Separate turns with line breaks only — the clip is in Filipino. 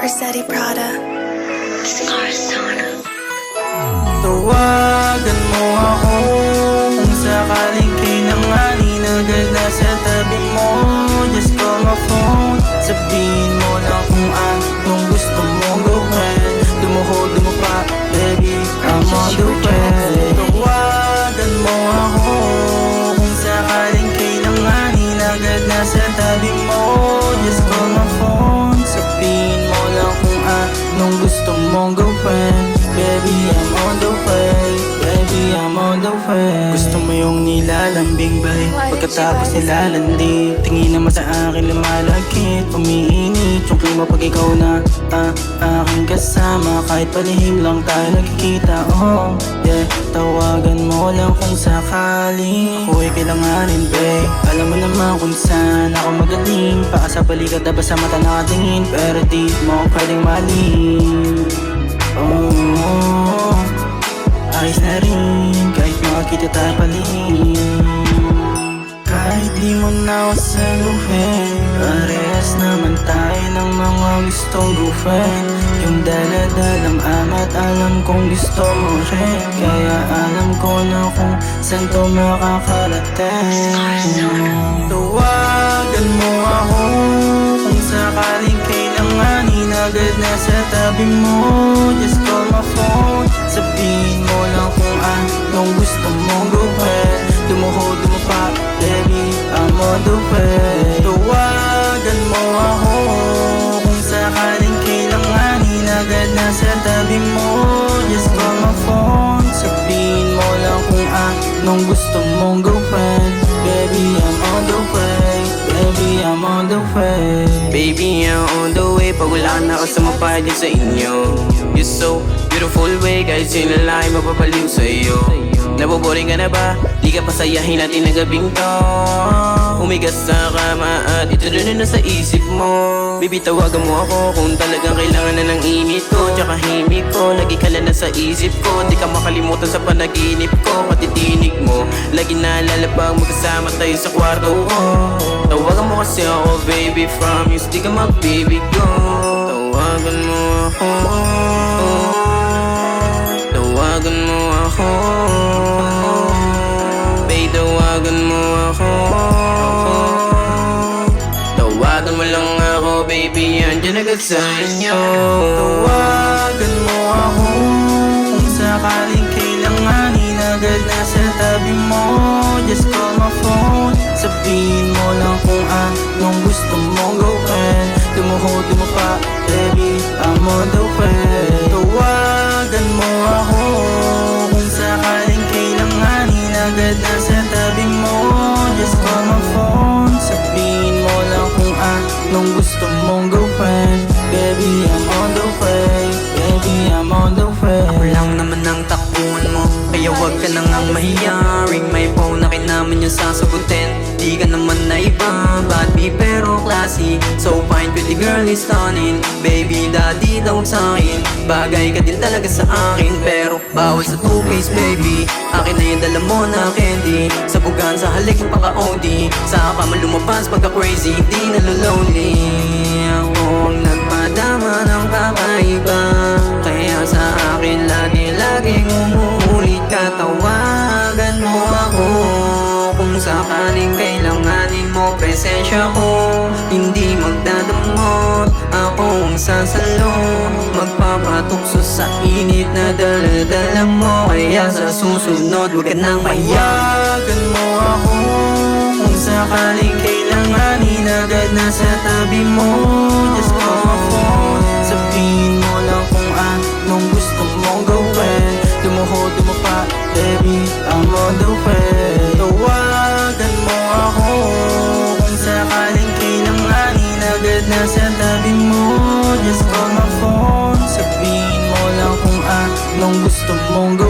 Versace Prada.
Tawagan mo ako kung sakaling kailanganin, agad nasa tabi mo. Just call my phone, sabihin mo lang kung anong gusto mong gawin. Dumuho pa, baby, I'm on the way. Tawagan mo ako kung sakaling kailanganin, agad nasa tabi mo. Just call my phone, sabihin mo lang kung anong gusto mong gawin. Baby, I'm on the way. Baby, I'm on the way. Gusto mo yung nilalambing bay, pagkatapos nilalandi. Tingin naman sa akin lumalagkit, umiinit yung klima pag ikaw na aking kasama. Kahit palihim lang tayo nagkikita, oh yeah. Tawagan mo lang kung sakali ako'y kailanganin, babe. Alam mo naman kung saan ako magaling. Paa sa balikat, daba sa mata nakatingin, pero di mo pwedeng maling. Oh, ayos na rin kahit makakita tayo palihim. Kahit di mo na ako saluhin, parehas naman tayo ng mga gustong gawin. Yung daladalang amat alam kong gusto mo rin, kaya alam ko na kung saan to makakarating. Tawagan mo ako kung sakaling kailanganin, agad nasa tabi mo. Just call my phone, sabihin mo lang kung anong gusto mong gawin. Dumuho pa, baby, I'm on the way. Tawagan mo ako kung sakaling kailanganin, agad nasa tabi mo. Just call my phone, sabihin mo lang kung anong gusto mong gawin. Baby, I'm on the way. Baby, I'm on the way.
Baby, I'm on the way. Pag wala na ako sumapay din sa inyo. You're so beautiful way, kahit sinalay mapapaliw sa'yo. Naboboring ka na ba? Di ka pasayahin natin na gabing to. Humigas sa kama at ito na sa isip mo. Baby, tawagan mo ako kung talagang kailangan na ng init ko. Tsaka himig ko, lagi ka na sa isip ko. Di ka makalimutan sa panaginip ko. Patitinig mo, lagi nalalabang magkasama tayo sa kwarto ko. Tawagan mo kasi ako, baby, promise di ka magbibigo. Tawagan mo ako, tawagan mo ako, babe, tawagan mo ako. Tawagan mo lang ako, baby, andyan agad sa inyo.
Tawagan mo ako kung sakaling kailanganin, agad nasa tabi mo. Just call my phone, sabihin mo lang kung anong gusto mong gawin. Dumuho pa, baby, I'm on the way. Tawagan mo ako kung sakaling kailanganin, agad nasa tabi mo. Just call my phone, sabihin mo lang kung anong gusto mong gawin. Baby, I'm on the way. Baby, I'm on the way.
Ako lang naman ang takbuhan mo, kaya wag ka nang mahiya. Ring my phone, akin naman yung sasagutin. Di ka naman na iba, bad B pero classy. So fine, pretty girl is stunning. Baby, daddy daw sa'kin, bagay ka din talaga sa akin. Pero bawal sa two-face, baby. Akin na yung dala mo na candy. Sa bugan, sa halik yung paka-OD. Sa kama lumabas pagka-crazy, di nalolonely. Ako ang nagpadama ng kakaiba, kaya sa akin lagi-laging umuulit ka. Tawagan mo ako kung sakaling kailanganin mo presensya ko. Hindi magdadamot, ako ang sasalo, magpapatukso sa init na daladala mo. Kaya sa susunod, huwag ka nang mahiya.
Tawagan mo ako kung sakaling kailanganin, agad nasa tabi mo. Just call my phone, sabihin mo lang kung anong gusto mong gawin. Dumuho pa, baby, I'm on the way. Tawagan mo ako kung sakaling kailanganin, agad nasa tabi mo. Just call my phone, sabihin mo lang kung anong gusto mong gawin.